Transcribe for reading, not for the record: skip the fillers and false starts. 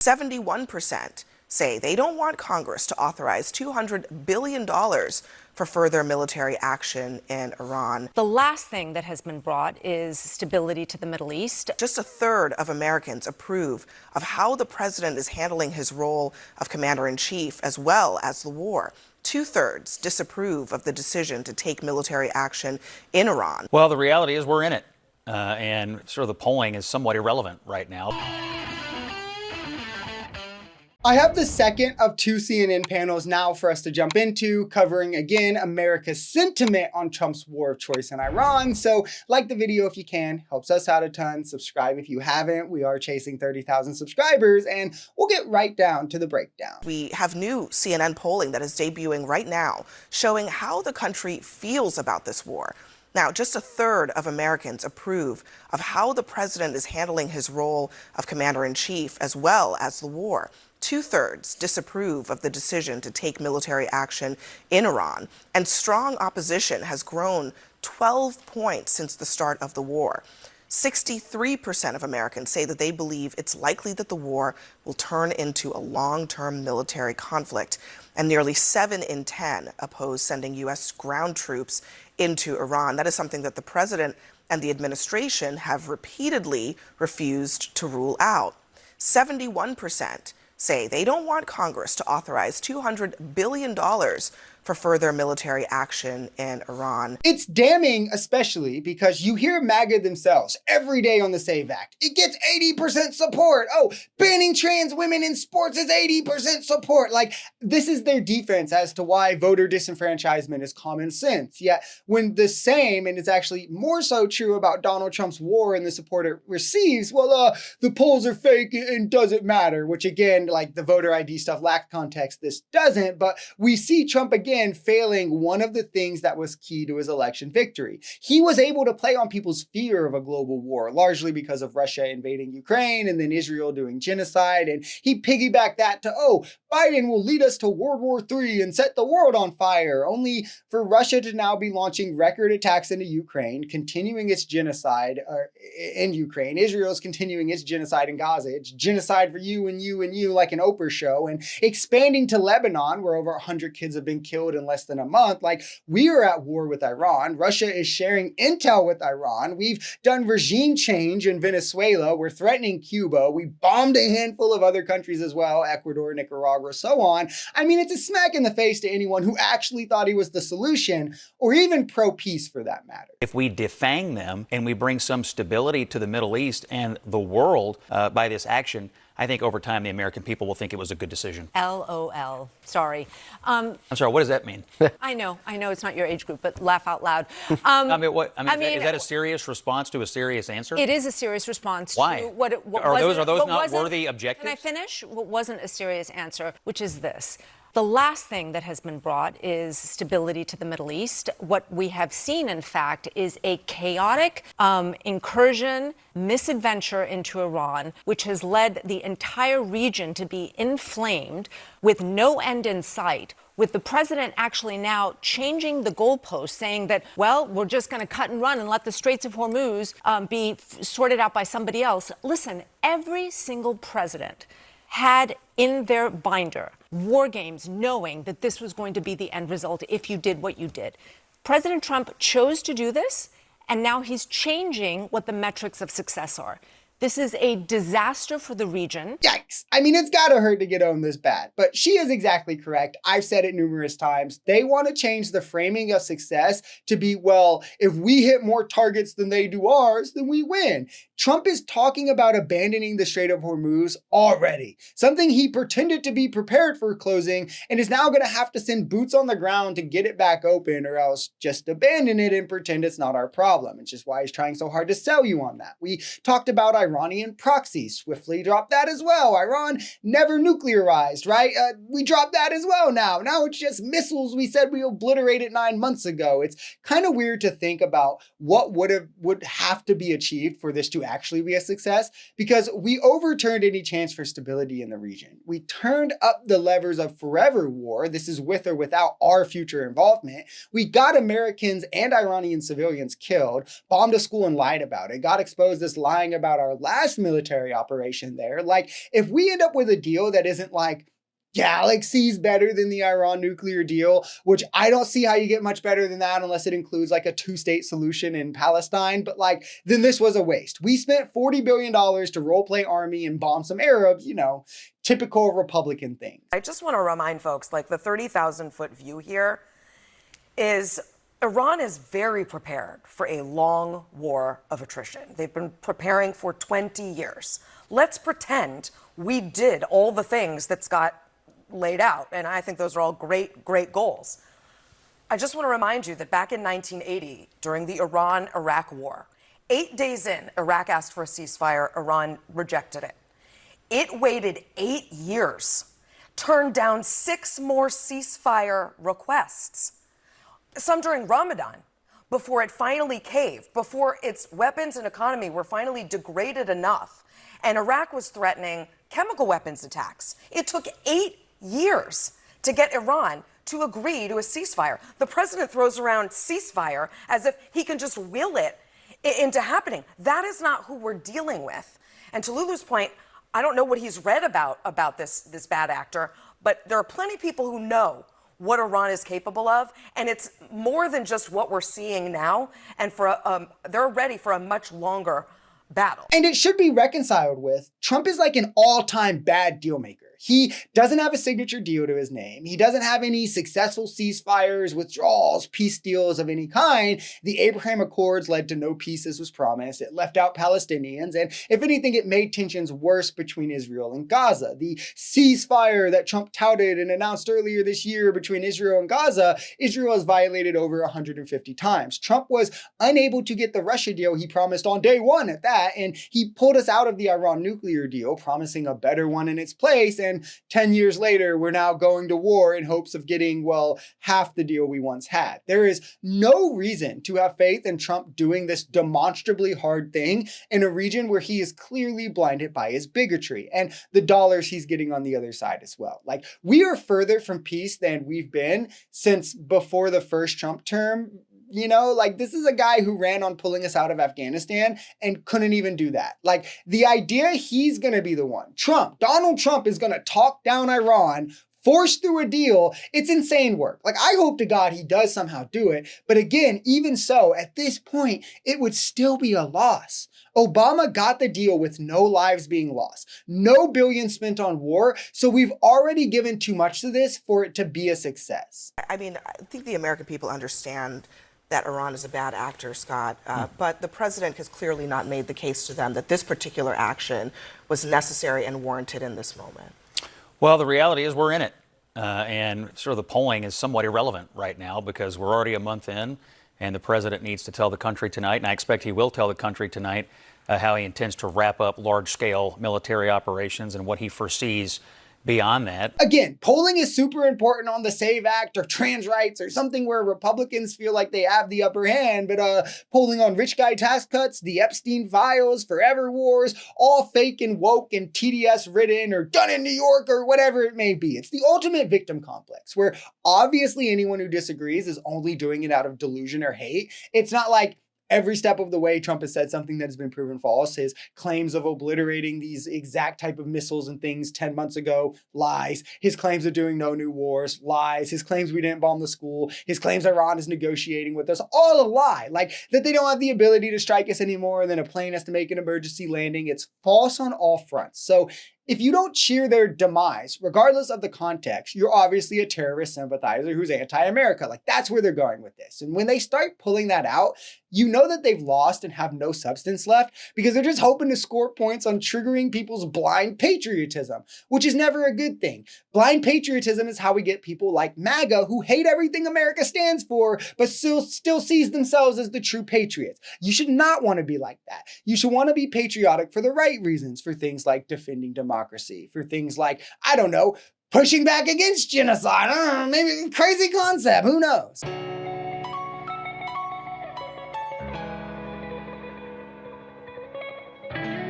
71% say they don't want Congress to authorize $200 billion for further military action in Iran. The last thing that has been brought is stability to the Middle East. Just a third of Americans approve of how the president is handling his role of commander-in-chief as well as the war. Two-thirds disapprove of the decision to take military action in Iran. Well, the reality is we're in it, and sort of the polling is somewhat irrelevant right now. I have the second of two CNN panels now for us to jump into, covering again America's sentiment on Trump's war of choice in Iran. So like the video if you can, helps us out a ton. Subscribe if you haven't. We are chasing 30,000 subscribers, and we'll get right down to the breakdown. We have new CNN polling that is debuting right now, showing how the country feels about this war. Now, just a third of Americans approve of how the president is handling his role of commander-in-chief as well as the war. Two-thirds disapprove of the decision to take military action in Iran, and strong opposition has grown 12 points since the start of the war. 63% of Americans say that they believe it's likely that the war will turn into a long-term military conflict, and nearly 7 in 10 oppose sending U.S. ground troops into Iran. That is something that the president and the administration have repeatedly refused to rule out. 71% say they don't want Congress to authorize $200 billion for further military action in Iran. It's damning, especially because you hear MAGA themselves every day on the SAVE Act. It gets 80% support. Oh, banning trans women in sports is 80% support. Like, this is their defense as to why voter disenfranchisement is common sense. Yet, when the same, and it's actually more so true about Donald Trump's war and the support it receives, well, the polls are fake and doesn't matter, which again, like the voter ID stuff lacks context. This doesn't, but we see Trump again failing one of the things that was key to his election victory. He was able to play on people's fear of a global war, largely because of Russia invading Ukraine and then Israel doing genocide. And he piggybacked that to, oh, Biden will lead us to World War III and set the world on fire, only for Russia to now be launching record attacks into Ukraine, continuing its genocide in Ukraine. Israel's continuing its genocide in Gaza. It's genocide for you and you and you, like an Oprah show, and expanding to Lebanon, where over 100 kids have been killed in less than a month. Like, we are at war with Iran. Russia is sharing intel with Iran. We've done regime change in Venezuela. We're threatening Cuba. We bombed a handful of other countries as well, Ecuador, Nicaragua, so on. I mean, it's a smack in the face to anyone who actually thought he was the solution, or even pro-peace for that matter. If we defang them and we bring some stability to the Middle East and the world by this action, I think over time the American people will think it was a good decision. LOL. Sorry. I'm sorry, what does that mean? I know it's not your age group, but laugh out loud. Is that a serious response to a serious answer? It is a serious response. Why? To what are those not worthy objectives? Can I finish? What wasn't a serious answer, which is this. The last thing that has been brought is stability to the Middle East. What we have seen, in fact, is a chaotic incursion, misadventure into Iran, which has led the entire region to be inflamed with no end in sight, with the president actually now changing the goalpost, saying that, well, we're just going to cut and run and let the Straits of Hormuz be sorted out by somebody else. Listen, every single president had in their binder war games, knowing that this was going to be the end result if you did what you did. President Trump chose to do this, and now he's changing what the metrics of success are. This is a disaster for the region. Yikes. I mean, it's gotta hurt to get owned this bad, but she is exactly correct. I've said it numerous times. They want to change the framing of success to be, well, if we hit more targets than they do ours, then we win. Trump is talking about abandoning the Strait of Hormuz already, something he pretended to be prepared for closing and is now going to have to send boots on the ground to get it back open, or else just abandon it and pretend it's not our problem. It's just why he's trying so hard to sell you on that. We talked about Iranian proxies, swiftly dropped that as well. Iran never nuclearized, right? We dropped that as well now. Now it's just missiles we said we obliterated 9 months ago. It's kind of weird to think about what would have to be achieved for this to actually be a success, because we overturned any chance for stability in the region. We turned up the levers of forever war. This is with or without our future involvement. We got Americans and Iranian civilians killed, bombed a school and lied about it, got exposed as lying about our last military operation there. Like, if we end up with a deal that isn't like galaxies better than the Iran nuclear deal, which I don't see how you get much better than that unless it includes like a two-state solution in Palestine, but like, then this was a waste. We spent $40 billion to role-play army and bomb some Arabs, you know, typical Republican thing. I just want to remind folks, like the 30,000-foot view here is Iran is very prepared for a long war of attrition. They've been preparing for 20 years. Let's pretend we did all the things that Scott laid out, and I think those are all great, great goals. I just want to remind you that back in 1980, during the Iran-Iraq war, 8 days in, Iraq asked for a ceasefire, Iran rejected it. It waited 8 years, turned down 6 more ceasefire requests, some during Ramadan, before it finally caved, before its weapons and economy were finally degraded enough, and Iraq was threatening chemical weapons attacks. It took 8 years to get Iran to agree to a ceasefire. The president throws around ceasefire as if he can just will it into happening. That is not who we're dealing with. And to Lulu's point, I don't know what he's read about this bad actor, but there are plenty of people who know what Iran is capable of, and it's more than just what we're seeing now, and they're ready for a much longer battle. And it should be reconciled with, Trump is like an all-time bad deal maker. He doesn't have a signature deal to his name. He doesn't have any successful ceasefires, withdrawals, peace deals of any kind. The Abraham Accords led to no peace as was promised. It left out Palestinians. And if anything, it made tensions worse between Israel and Gaza. The ceasefire that Trump touted and announced earlier this year between Israel and Gaza, Israel has violated over 150 times. Trump was unable to get the Russia deal he promised on day one at that, and he pulled us out of the Iran nuclear deal, promising a better one in its place. And 10 years later, we're now going to war in hopes of getting, well, half the deal we once had. There is no reason to have faith in Trump doing this demonstrably hard thing in a region where he is clearly blinded by his bigotry and the dollars he's getting on the other side as well. Like, we are further from peace than we've been since before the first Trump term. You know, like, this is a guy who ran on pulling us out of Afghanistan and couldn't even do that. Like, the idea he's going to be the one, Donald Trump is going to talk down Iran, force through a deal, it's insane work. Like, I hope to God he does somehow do it. But again, even so, at this point, it would still be a loss. Obama got the deal with no lives being lost, no billions spent on war. So we've already given too much to this for it to be a success. I mean, I think the American people understand that Iran is a bad actor, Scott, but the president has clearly not made the case to them that this particular action was necessary and warranted in this moment. Well, the reality is we're in it. And sort of the polling is somewhat irrelevant right now because we're already a month in, and the president needs to tell the country tonight, and I expect he will tell the country tonight how he intends to wrap up large-scale military operations and what he foresees beyond that. Again, polling is super important on the SAVE Act or trans rights or something where Republicans feel like they have the upper hand, but polling on rich guy tax cuts, the Epstein files, forever wars, all fake and woke and TDS ridden or done in New York or whatever it may be. It's the ultimate victim complex where obviously anyone who disagrees is only doing it out of delusion or hate. It's not like every step of the way, Trump has said something that has been proven false. His claims of obliterating these exact type of missiles and things 10 months ago, lies. His claims of doing no new wars, lies. His claims we didn't bomb the school. His claims Iran is negotiating with us, all a lie. Like, that they don't have the ability to strike us anymore and then a plane has to make an emergency landing. It's false on all fronts. So if you don't cheer their demise, regardless of the context, you're obviously a terrorist sympathizer who's anti-America. Like, that's where they're going with this. And when they start pulling that out, you know that they've lost and have no substance left because they're just hoping to score points on triggering people's blind patriotism, which is never a good thing. Blind patriotism is how we get people like MAGA who hate everything America stands for, but still sees themselves as the true patriots. You should not want to be like that. You should want to be patriotic for the right reasons, for things like defending democracy, for things like, I don't know, pushing back against genocide. Maybe a crazy concept, who knows?